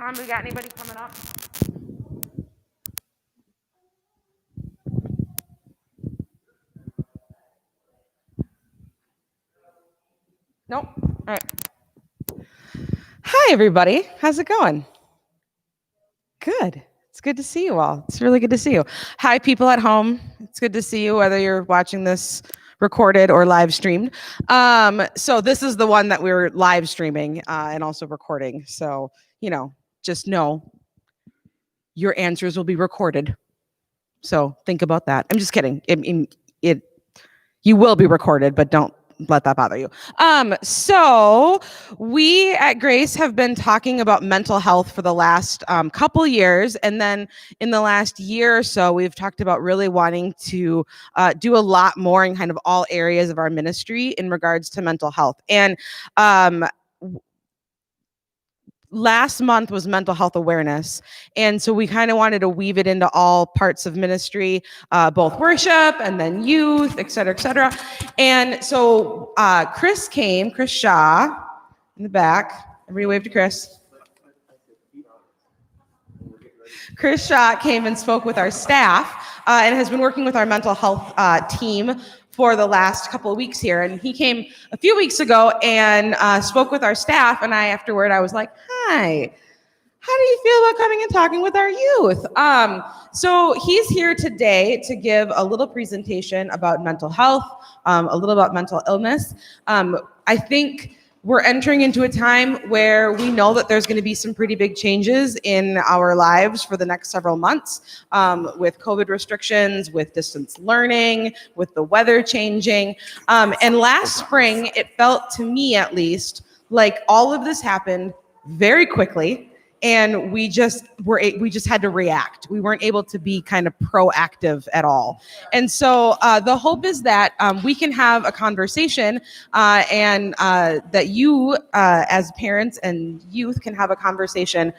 We got anybody coming up? Nope. All right. Hi, everybody. How's it going? Good. It's good to see you all. It's really good to see you. Hi, people at home. It's good to see you, whether you're watching this recorded or live streamed. So this is the one that we're live streaming and also recording. So, just know your answers will be recorded. So think about that. I'm just kidding. You will be recorded, but don't let that bother you. So we at Grace have been talking about mental health for the last couple years. And then in the last year or so, we've talked about really wanting to do a lot more in kind of all areas of our ministry in regards to mental health. And last month was mental health awareness. And so we kind of wanted to weave it into all parts of ministry, both worship and then youth, et cetera, et cetera. And so Chris Shaw in the back. Everybody wave to Chris. Chris Shaw came and spoke with our staff and has been working with our mental health team for the last couple of weeks here. And he came a few weeks ago and spoke with our staff. And afterward, I was like, hi, how do you feel about coming and talking with our youth? So he's here today to give a little presentation about mental health, a little about mental illness. I think we're entering into a time where we know that there's going to be some pretty big changes in our lives for the next several months with COVID restrictions, with distance learning, with the weather changing. And last spring, it felt to me at least like all of this happened very quickly. And we just had to react. We weren't able to be kind of proactive at all. And so the hope is that we can have a conversation and that you as parents and youth can have a conversation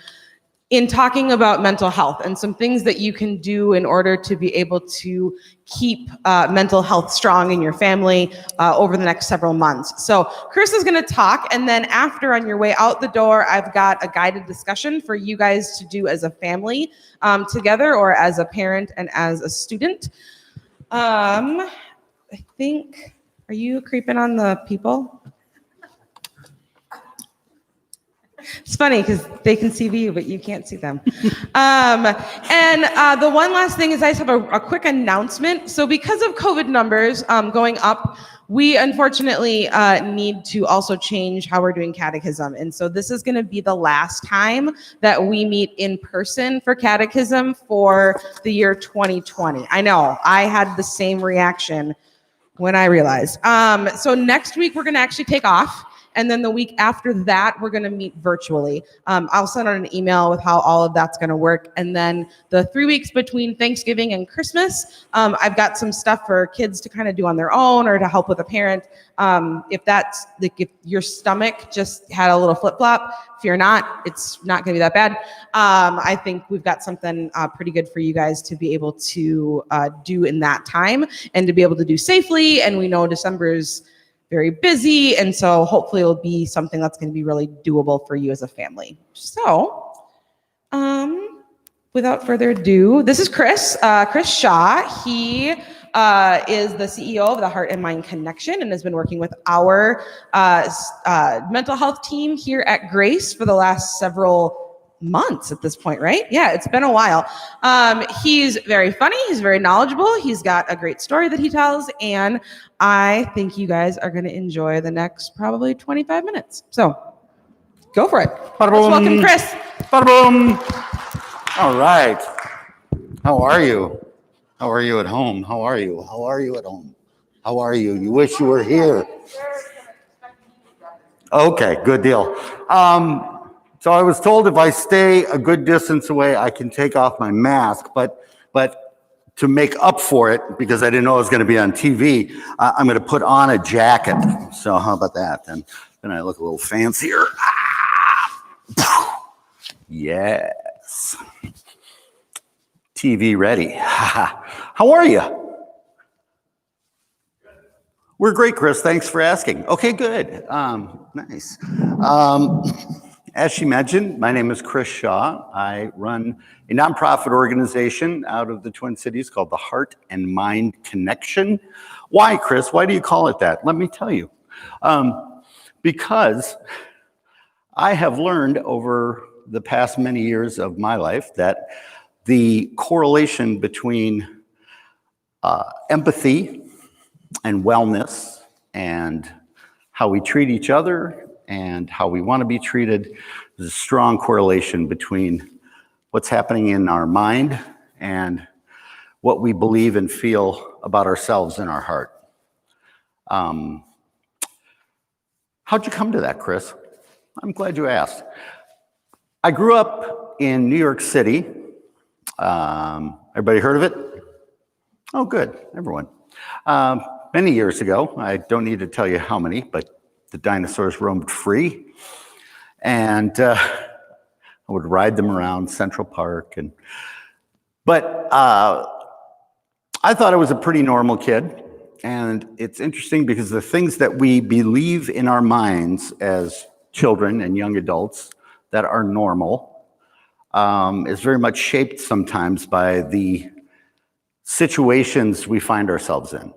in talking about mental health and some things that you can do in order to be able to keep mental health strong in your family over the next several months. So Chris is going to talk, and then after, on your way out the door, I've got a guided discussion for you guys to do as a family together, or as a parent and as a student. I think, are you creeping on the people? It's funny because they can see you, but you can't see them. And the one last thing is I just have a quick announcement. So because of COVID numbers going up, we unfortunately need to also change how we're doing catechism. And so this is going to be the last time that we meet in person for catechism for the year 2020. I know, I had the same reaction when I realized. So next week, we're going to actually take off. And then the week after that, we're going to meet virtually. I'll send out an email with how all of that's going to work. And then the 3 weeks between Thanksgiving and Christmas, I've got some stuff for kids to kind of do on their own or to help with a parent. If your stomach just had a little flip-flop, fear not, it's not going to be that bad. I think we've got something pretty good for you guys to be able to do in that time and to be able to do safely. And we know December's very busy, and so hopefully it'll be something that's going to be really doable for you as a family. So, without further ado, this is Chris Shaw. He is the CEO of the Heart and Mind Connection and has been working with our mental health team here at Grace for the last several months at this point, right? Yeah, it's been a while. He's very funny. He's very knowledgeable. He's got a great story that he tells, and I think you guys are going to enjoy the next probably 25 minutes. So go for it. Let's welcome Chris. Ba-da-boom. All right. How are you? How are you at home? How are you? How are you at home? How are you? You wish you were here. Okay, good deal. So I was told if I stay a good distance away, I can take off my mask, but to make up for it, because I didn't know it was going to be on TV, I'm going to put on a jacket. So how about that? Then I look a little fancier. Yes. TV ready. How are you? We're great, Chris. Thanks for asking. Okay, good. Nice. As she mentioned, my name is Chris Shaw. I run a nonprofit organization out of the Twin Cities called the Heart and Mind Connection. Why, Chris? Why do you call it that? Let me tell you. Because I have learned over the past many years of my life that the correlation between empathy and wellness and how we treat each other and how we want to be treated, there's a strong correlation between what's happening in our mind and what we believe and feel about ourselves in our heart. How'd you come to that, Chris? I'm glad you asked. I grew up in New York City. Everybody heard of it? Oh, good, everyone. Many years ago, I don't need to tell you how many, but the dinosaurs roamed free. And I would ride them around Central Park. But I thought I was a pretty normal kid. And it's interesting because the things that we believe in our minds as children and young adults that are normal is very much shaped sometimes by the situations we find ourselves in.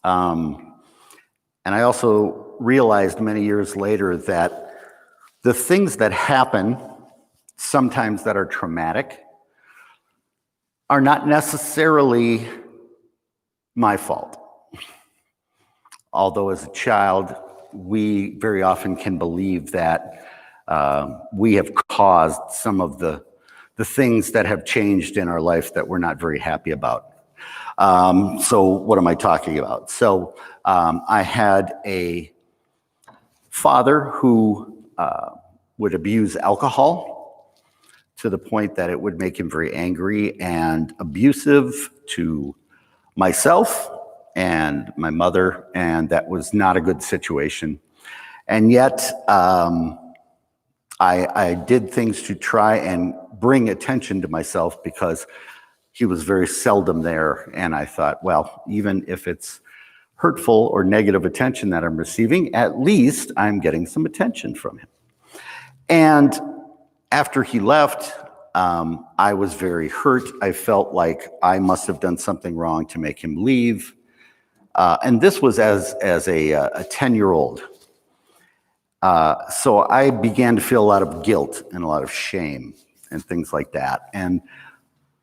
And I also realized many years later that the things that happen, sometimes that are traumatic, are not necessarily my fault. Although as a child, we very often can believe that we have caused some of the things that have changed in our life that we're not very happy about. So what am I talking about? So I had a father who would abuse alcohol to the point that it would make him very angry and abusive to myself and my mother, and that was not a good situation. And yet, I did things to try and bring attention to myself because he was very seldom there. And I thought, well, even if it's hurtful or negative attention that I'm receiving, at least I'm getting some attention from him. And after he left, I was very hurt. I felt like I must have done something wrong to make him leave. And this was as a 10-year-old. So I began to feel a lot of guilt and a lot of shame and things like that. And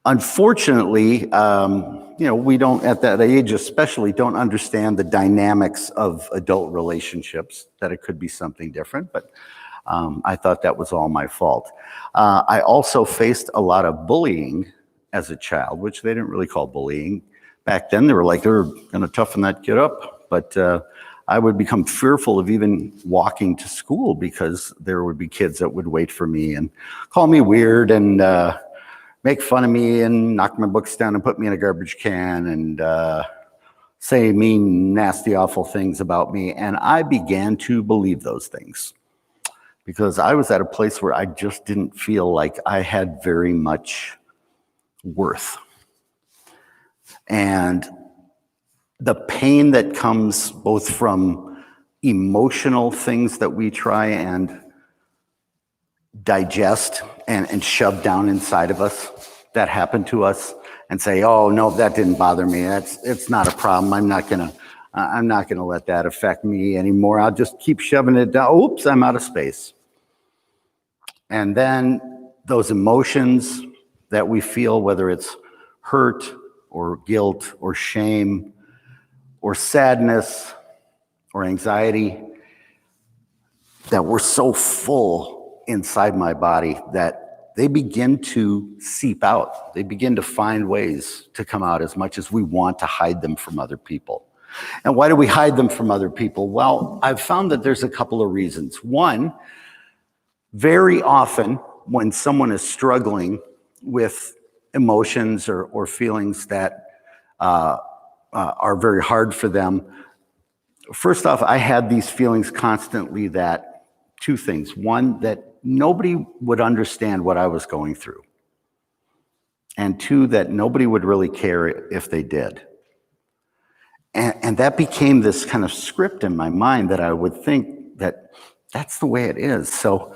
unfortunately, we don't, at that age especially, don't understand the dynamics of adult relationships, that it could be something different. But I thought that was all my fault. I also faced a lot of bullying as a child, which they didn't really call bullying. Back then, they were like, they're going to toughen that kid up. But I would become fearful of even walking to school because there would be kids that would wait for me and call me weird and make fun of me and knock my books down and put me in a garbage can and say mean, nasty, awful things about me. And I began to believe those things because I was at a place where I just didn't feel like I had very much worth. And the pain that comes both from emotional things that we try and digest and shove down inside of us that happened to us and say, oh, no, that didn't bother me. It's not a problem. I'm not gonna let that affect me anymore. I'll just keep shoving it down. Oops, I'm out of space. And then those emotions that we feel, whether it's hurt or guilt or shame or sadness or anxiety, that were so full inside my body that they begin to seep out. They begin to find ways to come out as much as we want to hide them from other people. And why do we hide them from other people? Well, I've found that there's a couple of reasons. One, very often when someone is struggling with emotions or feelings that are very hard for them, first off, I had these feelings constantly that two things. One, that nobody would understand what I was going through. And two, that nobody would really care if they did. And that became this kind of script in my mind that I would think that that's the way it is. So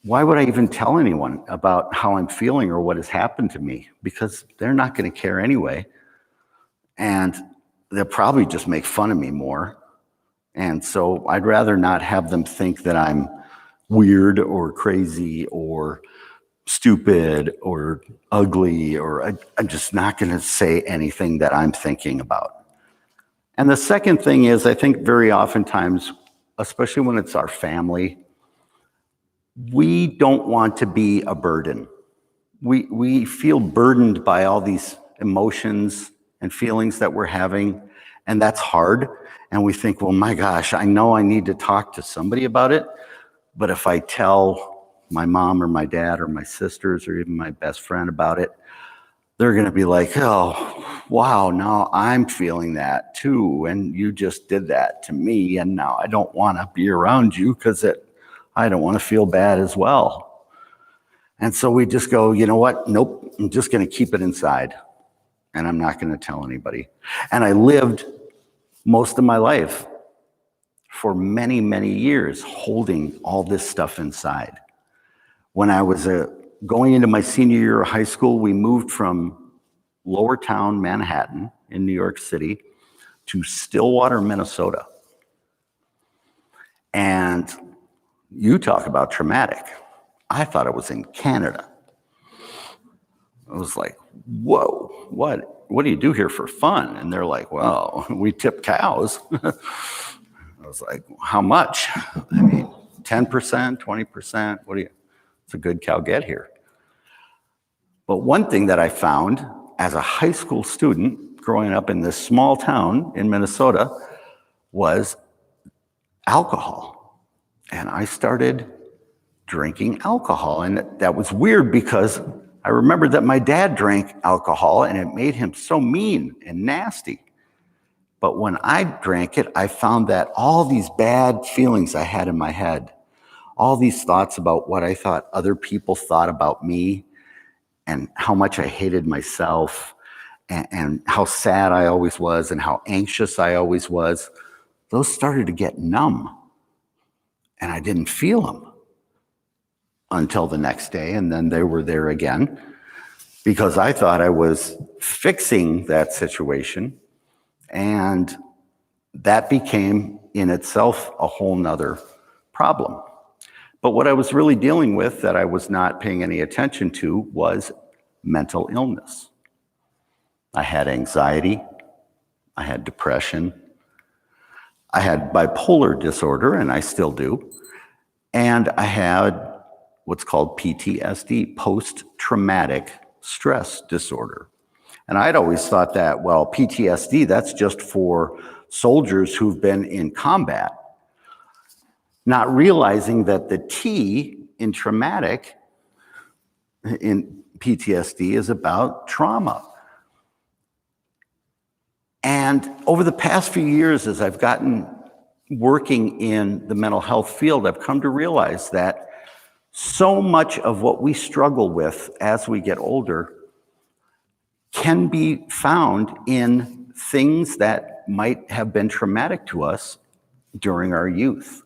why would I even tell anyone about how I'm feeling or what has happened to me? Because they're not going to care anyway. And they'll probably just make fun of me more. And so I'd rather not have them think that I'm weird or crazy or stupid or ugly, or I'm just not going to say anything that I'm thinking about. And the second thing is, I think very oftentimes, especially when it's our family, we don't want to be a burden. We feel burdened by all these emotions and feelings that we're having, and that's hard. And we think, well, my gosh, I know I need to talk to somebody about it, but if I tell my mom or my dad or my sisters or even my best friend about it, they're going to be like, oh, wow, now I'm feeling that too, and you just did that to me, and now I don't want to be around you because I don't want to feel bad as well. And so we just go, you know what? Nope, I'm just going to keep it inside, and I'm not going to tell anybody. And I lived most of my life for many, many years holding all this stuff inside. When I was going into my senior year of high school, we moved from Lower Town, Manhattan in New York City to Stillwater, Minnesota. And you talk about traumatic. I thought it was in Canada. I was like, whoa, what do you do here for fun? And they're like, well, we tip cows. I was like, how much? I mean, 10%, 20%, what's a good cow get here? But one thing that I found as a high school student growing up in this small town in Minnesota was alcohol. And I started drinking alcohol. And that was weird because I remembered that my dad drank alcohol and it made him so mean and nasty. But when I drank it, I found that all these bad feelings I had in my head, all these thoughts about what I thought other people thought about me and how much I hated myself and how sad I always was and how anxious I always was, those started to get numb. And I didn't feel them until the next day, and then they were there again because I thought I was fixing that situation, and that became in itself a whole nother problem. But what I was really dealing with that I was not paying any attention to was mental illness. I had anxiety, I had depression, I had bipolar disorder, and I still do, and I had what's called PTSD, post-traumatic stress disorder. And I'd always thought that, well, PTSD, that's just for soldiers who've been in combat, not realizing that the T in traumatic, in PTSD, is about trauma. And over the past few years, as I've gotten working in the mental health field, I've come to realize that so much of what we struggle with as we get older can be found in things that might have been traumatic to us during our youth.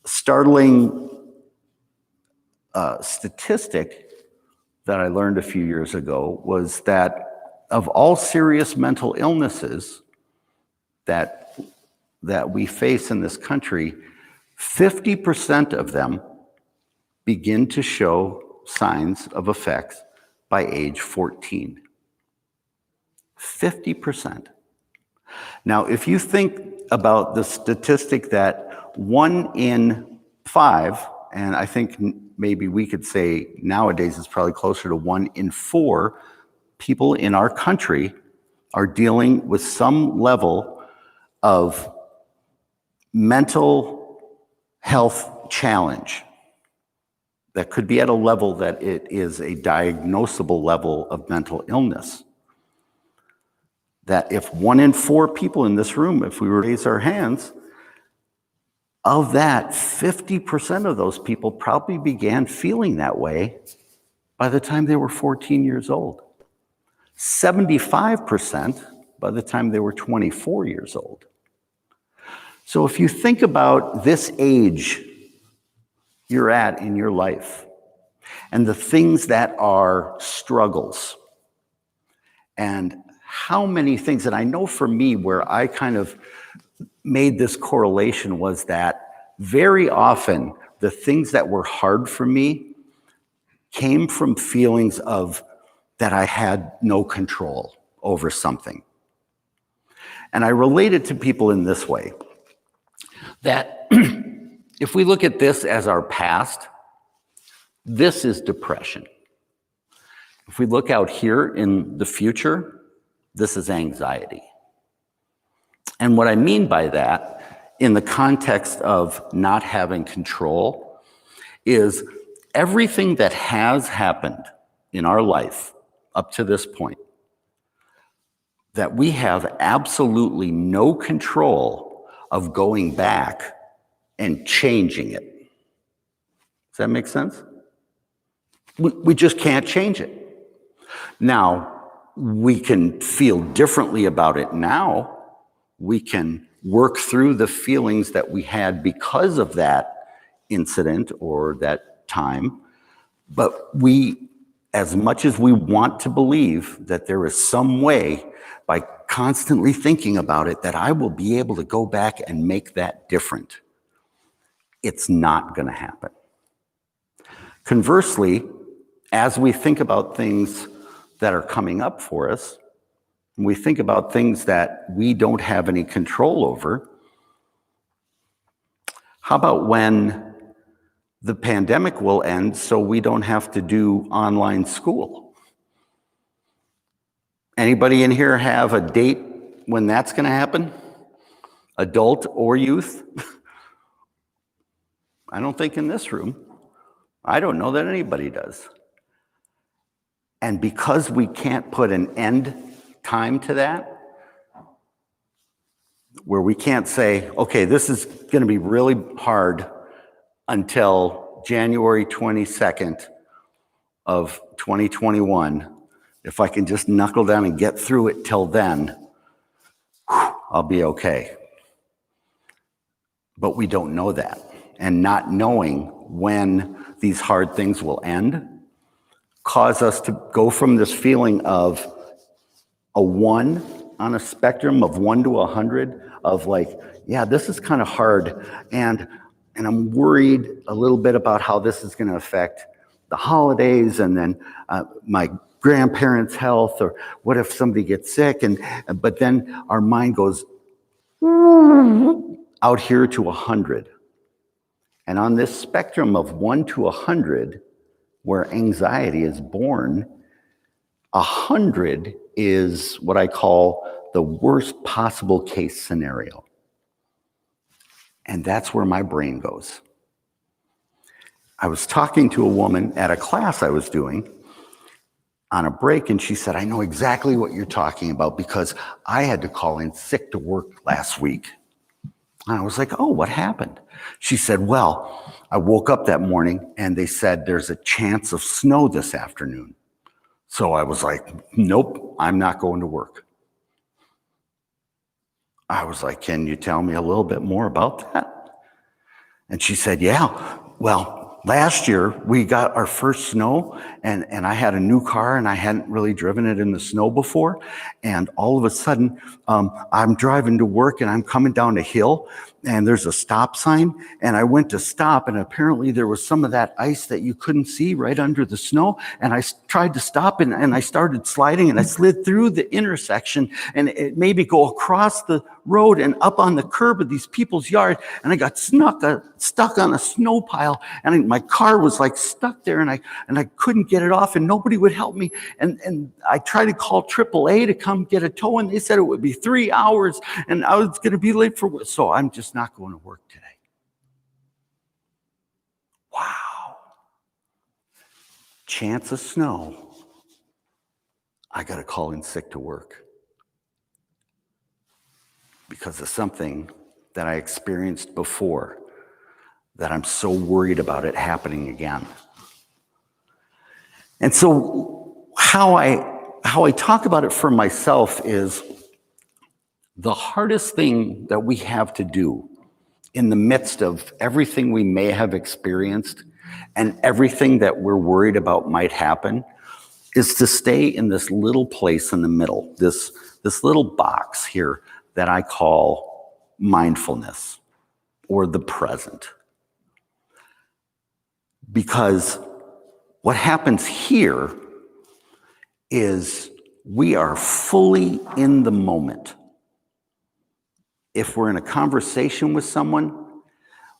Startling statistic that I learned a few years ago was that of all serious mental illnesses that we face in this country, 50% of them begin to show signs of effects by age 14. 50%. Now, if you think about the statistic that 1 in 5, and I think maybe we could say nowadays it's probably closer to 1 in 4 people in our country are dealing with some level of mental health challenge that could be at a level that it is a diagnosable level of mental illness. That if 1 in 4 people in this room, if we were to raise our hands, of that, 50% of those people probably began feeling that way by the time they were 14 years old. 75% by the time they were 24 years old. So if you think about this age you're at in your life, and the things that are struggles, and how many things, and I know for me where I kind of made this correlation was that very often the things that were hard for me came from feelings of that I had no control over something. And I relate it to people in this way, that if we look at this as our past, this is depression. If we look out here in the future, this is anxiety. And what I mean by that, in the context of not having control, is everything that has happened in our life up to this point, that we have absolutely no control of going back and changing it. Does that make sense? We just can't change it. Now, we can feel differently about it now. We can work through the feelings that we had because of that incident or that time. But we, as much as we want to believe that there is some way by constantly thinking about it that I will be able to go back and make that different, it's not going to happen. Conversely, as we think about things that are coming up for us, we think about things that we don't have any control over. How about when the pandemic will end so we don't have to do online school? Anybody in here have a date when that's going to happen? Adult or youth? I don't think in this room. I don't know that anybody does. And because we can't put an end time to that, where we can't say, okay, this is going to be really hard until January 22nd of 2021. If I can just knuckle down and get through it till then, I'll be okay. But we don't know that. And not knowing when these hard things will end cause us to go from this feeling of a 1 on a spectrum of 1 to 100 of like, yeah, this is kind of hard. And I'm worried a little bit about how this is going to affect the holidays and then my grandparents' health, or what if somebody gets sick? But then our mind goes out here to 100. And on this spectrum of 1 to 100, where anxiety is born, 100 is what I call the worst possible case scenario. And that's where my brain goes. I was talking to a woman at a class I was doing on a break, and she said, I know exactly what you're talking about because I had to call in sick to work last week. And I was like, oh, what happened? She said, well, I woke up that morning and they said there's a chance of snow this afternoon. So I was like, nope, I'm not going to work. I was like, can you tell me a little bit more about that? And she said, yeah, well, last year we got our first snow and I had a new car and I hadn't really driven it in the snow before. And all of a sudden I'm driving to work and I'm coming down a hill and there's a stop sign and I went to stop and apparently there was some of that ice that you couldn't see right under the snow. And I tried to stop and I started sliding and I slid through the intersection and it made me go across the road and up on the curb of these people's yard. And I got stuck on a snow pile and my car was like stuck there and I couldn't get it off and nobody would help me. And I tried to call AAA to come get a tow and they said it would be 3 hours and I was going to be late for work. So I'm just not going to work today. Wow. Chance of snow. I got to call in sick to work because of something that I experienced before that I'm so worried about it happening again. And so how I talk about it for myself is the hardest thing that we have to do in the midst of everything we may have experienced and everything that we're worried about might happen, is to stay in this little place in the middle, this little box here that I call mindfulness or the present. Because what happens here is we are fully in the moment. If we're in a conversation with someone,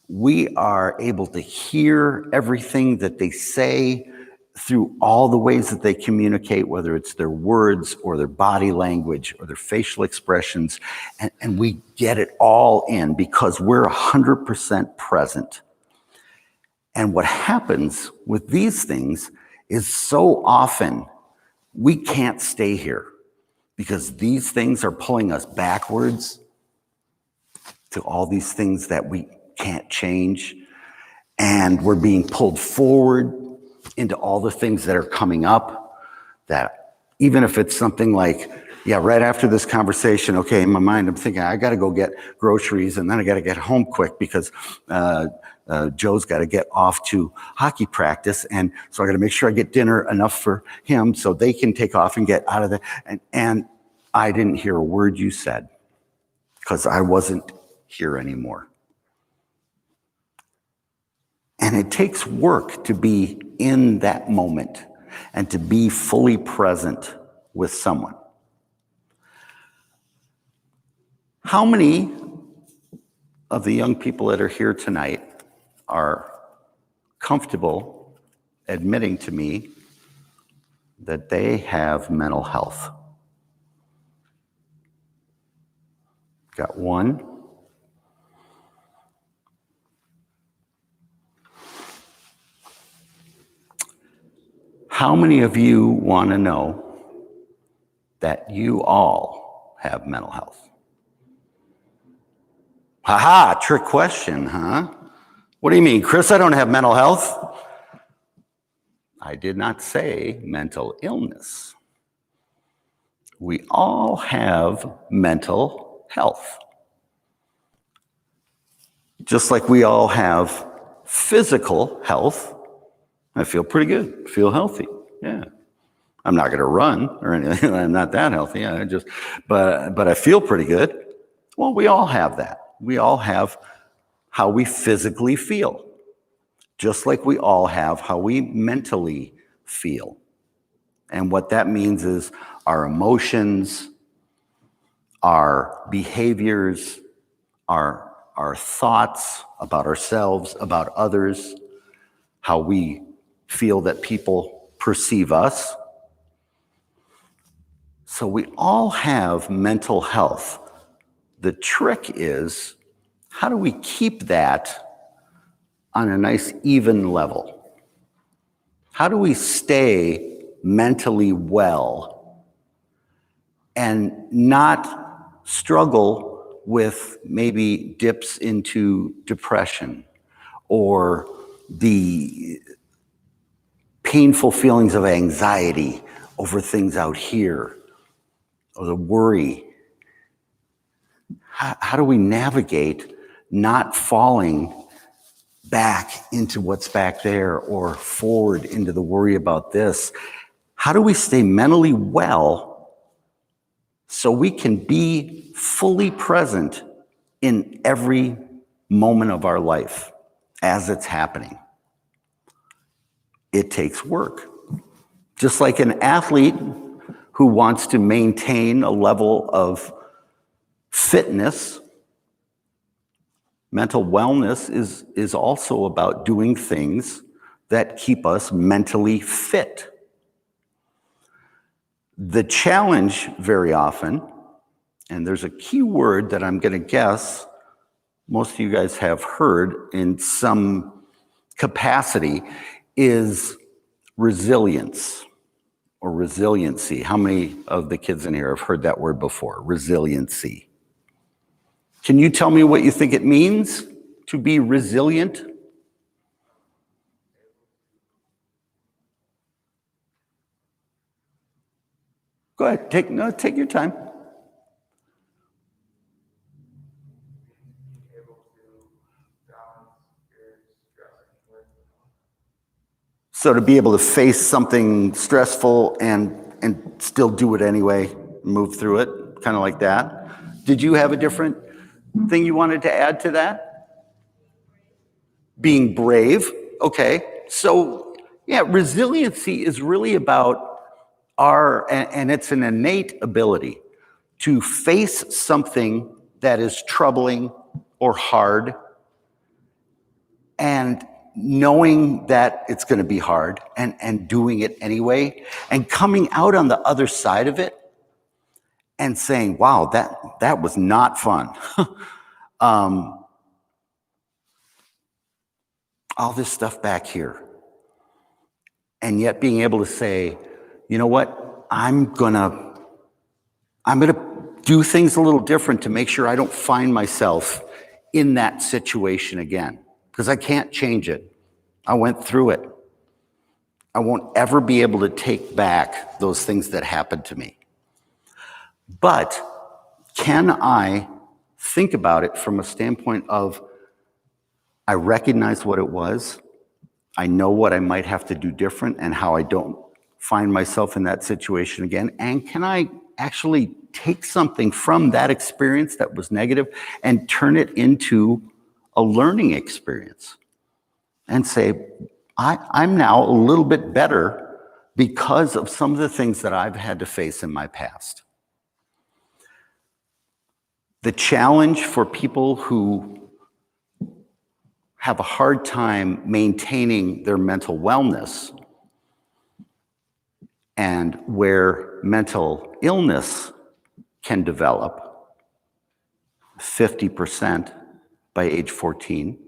we are able to hear everything that they say through all the ways that they communicate, whether it's their words or their body language or their facial expressions, and we get it all in because we're 100% present. And what happens with these things is so often we can't stay here because these things are pulling us backwards to all these things that we can't change. And we're being pulled forward into all the things that are coming up, that even if it's something like, yeah, right after this conversation, okay, in my mind, I'm thinking, I got to go get groceries and then I got to get home quick because Joe's got to get off to hockey practice. And so I got to make sure I get dinner enough for him so they can take off and get out of there. And I didn't hear a word you said because I wasn't here anymore. And it takes work to be in that moment and to be fully present with someone. How many of the young people that are here tonight are comfortable admitting to me that they have mental health? Got one. How many of you want to know that you all have mental health? Ha-ha, trick question, huh? What do you mean, Chris, I don't have mental health? I did not say mental illness. We all have mental health. Just like we all have physical health. I feel pretty good, I feel healthy, yeah. I'm not gonna run or anything, I'm not that healthy, but I feel pretty good. Well, we all have that. We all have how we physically feel, just like we all have how we mentally feel. And what that means is our emotions, our behaviors, our thoughts about ourselves, about others, how we feel that people perceive us. So we all have mental health. The trick is, how do we keep that on a nice even level? How do we stay mentally well and not struggle with maybe dips into depression or the painful feelings of anxiety over things out here, or the worry? How do we navigate not falling back into what's back there or forward into the worry about this? How do we stay mentally well so we can be fully present in every moment of our life as it's happening? It takes work. Just like an athlete who wants to maintain a level of fitness, mental wellness is also about doing things that keep us mentally fit. The challenge very often, and there's a key word that I'm going to guess most of you guys have heard in some capacity, is resilience or resiliency. How many of the kids in here have heard that word before? Resiliency. Can you tell me what you think it means to be resilient? Go ahead, take your time. So to be able to face something stressful and still do it anyway, move through it, kind of like that. Did you have a different thing you wanted to add to that? Being brave. Okay. So yeah, resiliency is really about and it's an innate ability to face something that is troubling or hard, and knowing that it's going to be hard and doing it anyway, and coming out on the other side of it and saying, wow, that was not fun. All this stuff back here. And yet being able to say, you know what, I'm gonna do things a little different to make sure I don't find myself in that situation again, because I can't change it. I went through it. I won't ever be able to take back those things that happened to me. But can I think about it from a standpoint of, I recognize what it was, I know what I might have to do different and how I don't find myself in that situation again, and can I actually take something from that experience that was negative and turn it into a learning experience and say, I'm now a little bit better because of some of the things that I've had to face in my past. The challenge for people who have a hard time maintaining their mental wellness, and where mental illness can develop 50% by age 14,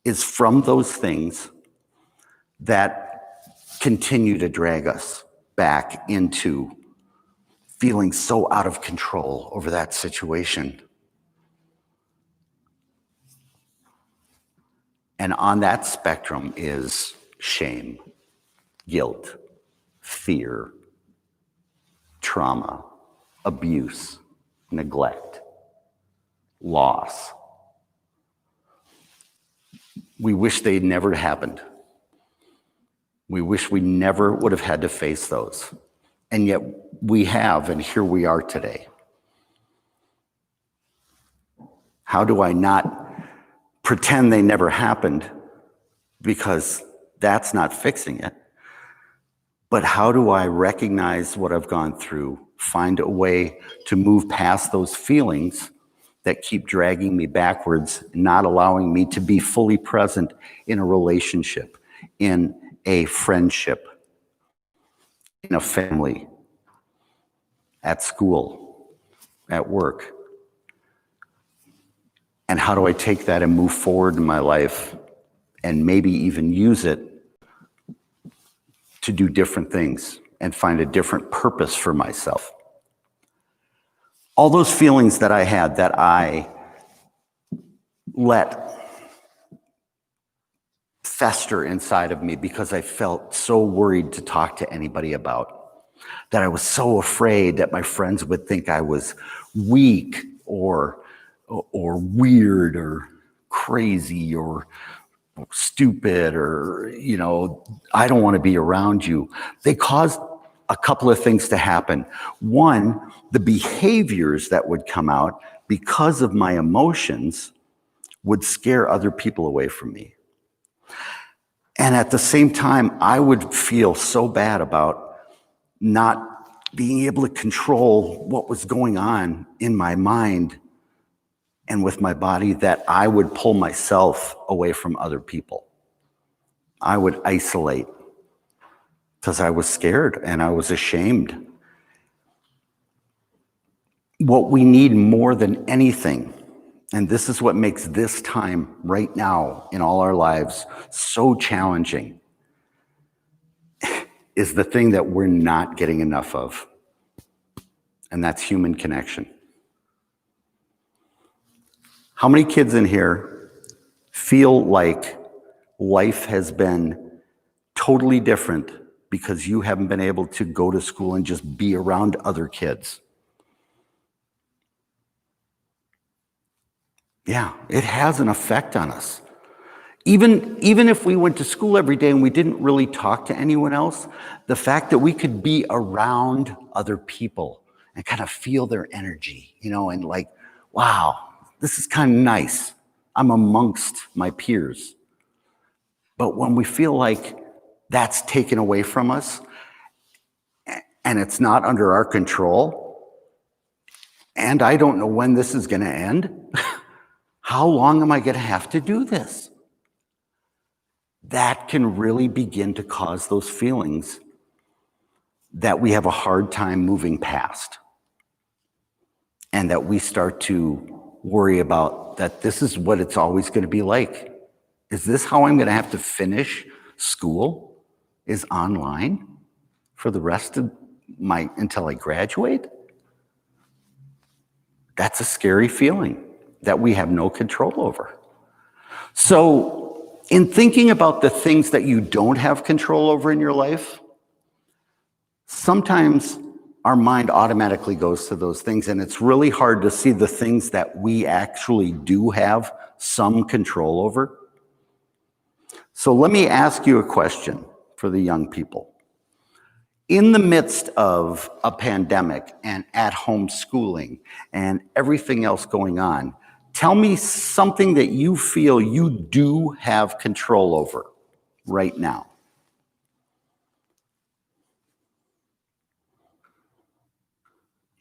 is from those things that continue to drag us back into feeling so out of control over that situation. And on that spectrum is shame, guilt, fear, trauma, abuse, neglect, loss. We wish they'd never happened. We wish we never would have had to face those. And yet we have, and here we are today. How do I not pretend they never happened? Because that's not fixing it. But how do I recognize what I've gone through, find a way to move past those feelings that keep dragging me backwards, not allowing me to be fully present in a relationship, in a friendship, in a family, at school, at work? And how do I take that and move forward in my life and maybe even use it to do different things and find a different purpose for myself? All those feelings that I had that I let fester inside of me because I felt so worried to talk to anybody about, that I was so afraid that my friends would think I was weak or weird or crazy or stupid or, I don't want to be around you. They caused a couple of things to happen. One, the behaviors that would come out because of my emotions would scare other people away from me. And at the same time, I would feel so bad about not being able to control what was going on in my mind and with my body, that I would pull myself away from other people. I would isolate because I was scared and I was ashamed. What we need more than anything, and this is what makes this time right now in all our lives so challenging, is the thing that we're not getting enough of, and that's human connection. How many kids in here feel like life has been totally different because you haven't been able to go to school and just be around other kids? Yeah, it has an effect on us. Even if we went to school every day and we didn't really talk to anyone else, the fact that we could be around other people and kind of feel their energy, and like, wow, this is kind of nice. I'm amongst my peers. But when we feel like that's taken away from us and it's not under our control, and I don't know when this is going to end, how long am I going to have to do this? That can really begin to cause those feelings that we have a hard time moving past, and that we start to worry about that this is what it's always going to be like. Is this how I'm going to have to finish school? Is online for the rest of until I graduate? That's a scary feeling that we have no control over. So in thinking about the things that you don't have control over in your life, sometimes our mind automatically goes to those things, and it's really hard to see the things that we actually do have some control over. So let me ask you a question for the young people. In the midst of a pandemic and at-home schooling and everything else going on, tell me something that you feel you do have control over right now.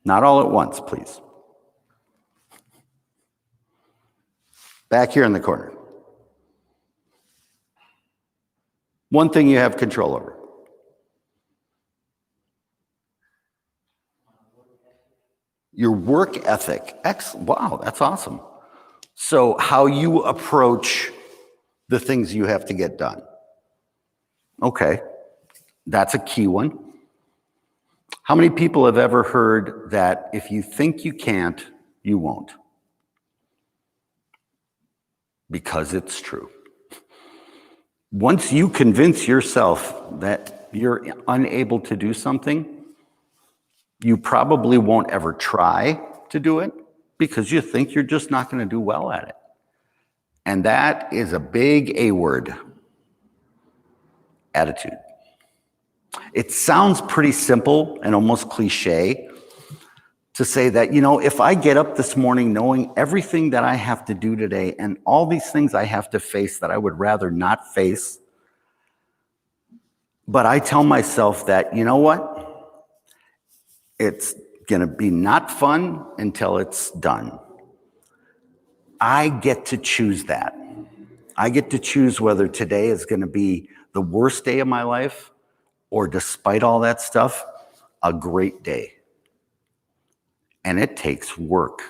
Not all at once, please. Back here in the corner. One thing you have control over. Your work ethic. Wow, that's awesome. So how you approach the things you have to get done. Okay, that's a key one. How many people have ever heard that if you think you can't, you won't? Because it's true. Once you convince yourself that you're unable to do something, you probably won't ever try to do it because you think you're just not going to do well at it. And that is a big A word. Attitude. It sounds pretty simple and almost cliche to say that, if I get up this morning knowing everything that I have to do today and all these things I have to face that I would rather not face, but I tell myself that, you know what? It's going to be not fun until it's done. I get to choose that. I get to choose whether today is going to be the worst day of my life or, despite all that stuff, a great day. And it takes work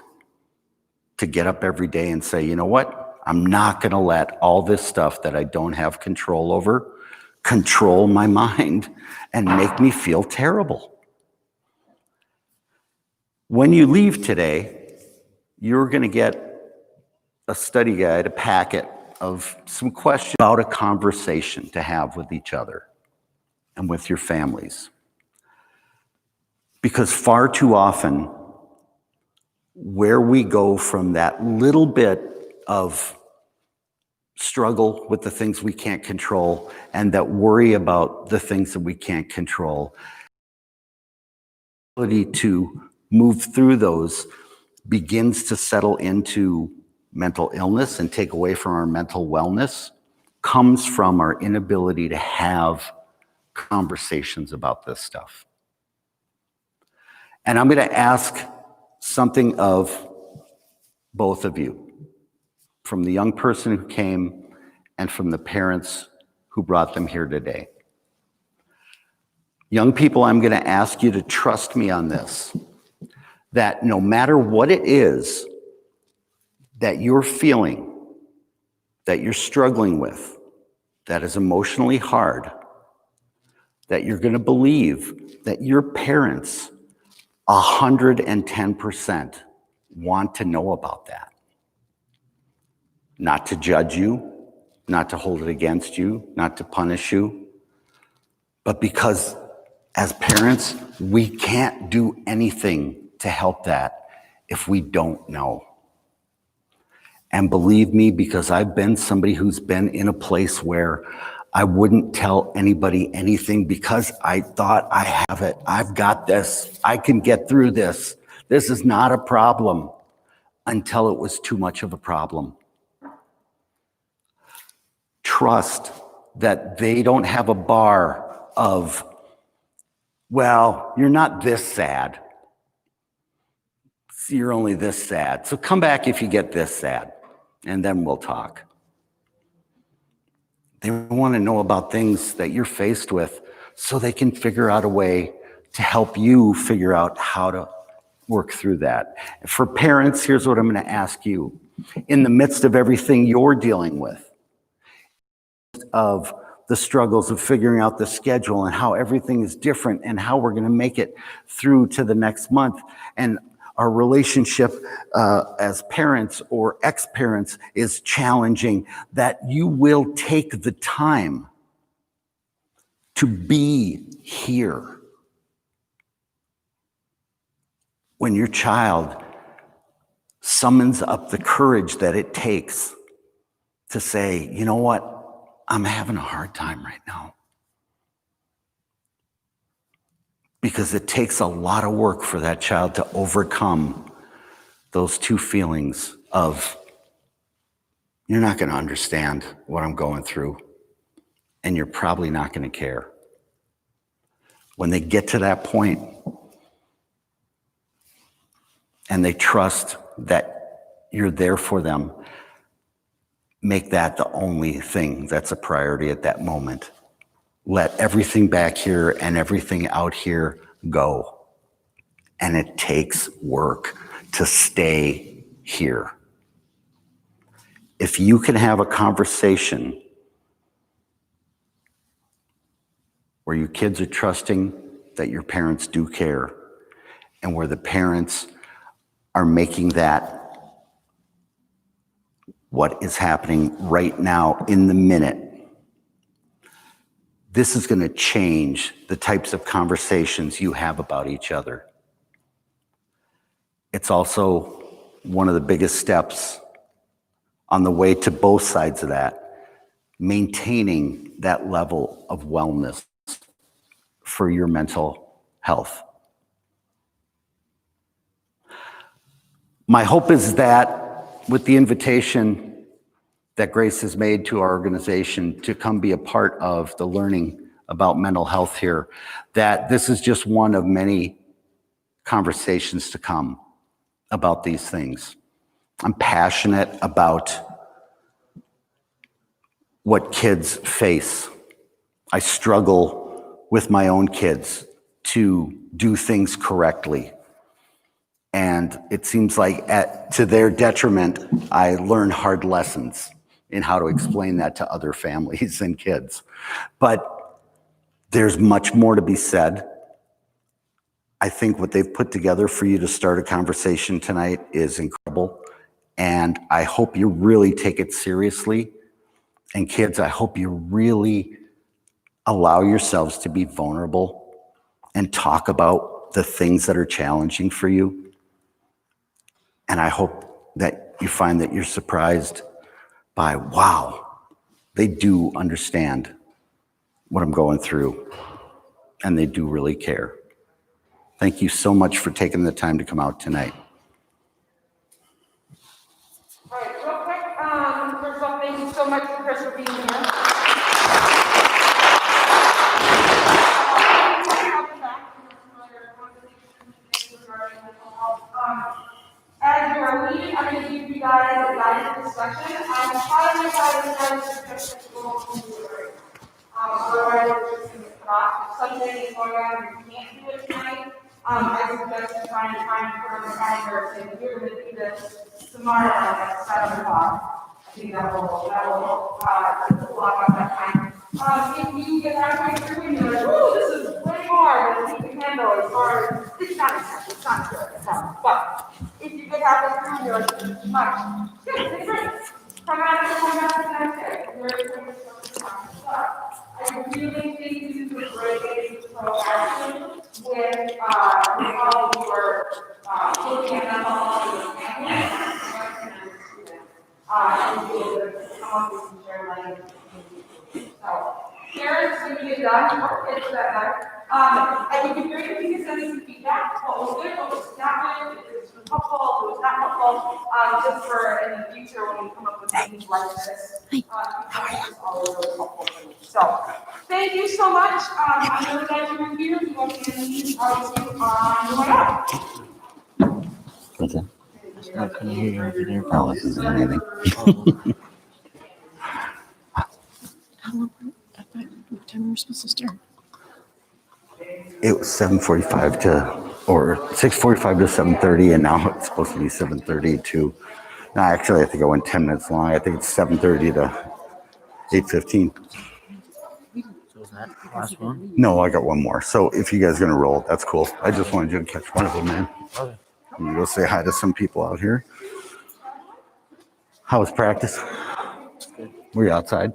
to get up every day and say, you know what? I'm not going to let all this stuff that I don't have control over control my mind and make me feel terrible. When you leave today, you're going to get a study guide, a packet of some questions about a conversation to have with each other and with your families. Because far too often, where we go from that little bit of struggle with the things we can't control and that worry about the things that we can't control, ability to move through those begins to settle into mental illness and take away from our mental wellness, comes from our inability to have conversations about this stuff. And I'm going to ask something of both of you, from the young person who came and from the parents who brought them here today. Young people, I'm going to ask you to trust me on this, that no matter what it is that you're feeling, that you're struggling with, that is emotionally hard, that you're going to believe that your parents 110% want to know about that. Not to judge you, not to hold it against you, not to punish you, but because as parents, we can't do anything to help that if we don't know. And believe me, because I've been somebody who's been in a place where I wouldn't tell anybody anything because I thought I have it. I've got this. I can get through this. This is not a problem, until it was too much of a problem. Trust that they don't have a bar of, well, you're not this sad. You're only this sad. So come back if you get this sad, and then we'll talk. They want to know about things that you're faced with so they can figure out a way to help you figure out how to work through that. For parents, here's what I'm going to ask you. In the midst of everything you're dealing with, of the struggles of figuring out the schedule and how everything is different and how we're going to make it through to the next month, and our relationship as parents or ex-parents is challenging, that you will take the time to be here when your child summons up the courage that it takes to say, you know what, I'm having a hard time right now. Because it takes a lot of work for that child to overcome those two feelings of, you're not going to understand what I'm going through, and you're probably not going to care. When they get to that point and they trust that you're there for them, make that the only thing that's a priority at that moment. Let everything back here and everything out here go. And it takes work to stay here. If you can have a conversation where your kids are trusting that your parents do care, and where the parents are making that what is happening right now in the minute, this is going to change the types of conversations you have about each other. It's also one of the biggest steps on the way to both sides of that, maintaining that level of wellness for your mental health. My hope is that with the invitation that Grace has made to our organization to come be a part of the learning about mental health here, that this is just one of many conversations to come about these things. I'm passionate about what kids face. I struggle with my own kids to do things correctly. And it seems like to their detriment, I learn hard lessons in how to explain that to other families and kids. But there's much more to be said. I think what they've put together for you to start a conversation tonight is incredible. And I hope you really take it seriously. And kids, I hope you really allow yourselves to be vulnerable and talk about the things that are challenging for you. And I hope that you find that you're surprised by, wow, they do understand what I'm going through, and they do really care. Thank you so much for taking the time to come out tonight. All right, real quick, first of all, thank you so much, Chris, for being here. As you're leaving, I'm going to give you guys a guided discussion. I'm trying to otherwise, we're just going to cut off. If something is going on and you can't do it tonight, I suggest you try and put on the calendar and say, we're going to do this tomorrow at 7 o'clock. I think that will block up that time. If you get halfway through and you're like, oh, this is way hard, and you can handle it, or it's not exactly, it's not good, it's hard. But if you get halfway through and you're like, this is too much, good, take a break. Come out the next day. I really think this is a great proaction with how you are looking at all of the and be able to come up with some shared language. So, parents, when you get done, or kids for that matter, it would be great if you could send us some feedback, what was good, what was not good, if it was helpful, if it was not helpful, just for in the future when we come up with things like this. It's always really helpful for me. So, thank you so much. I'm really glad you were here. We will see you on the way out. What's that? I couldn't hear you over there. Oh, this isn't anything. How long? I thought what time we were supposed to start? It was 7:45 or 6:45 to 7:30, and now it's supposed to be 7:30 to. No, actually, I think I went 10 minutes long. I think it's 7:30 to 8:15. So was that the last one? No, I got one more. So if you guys are gonna roll, that's cool. I just wanted you to catch one of them, man. Okay. I'm gonna go say hi to some people out here. How was practice? Were you outside?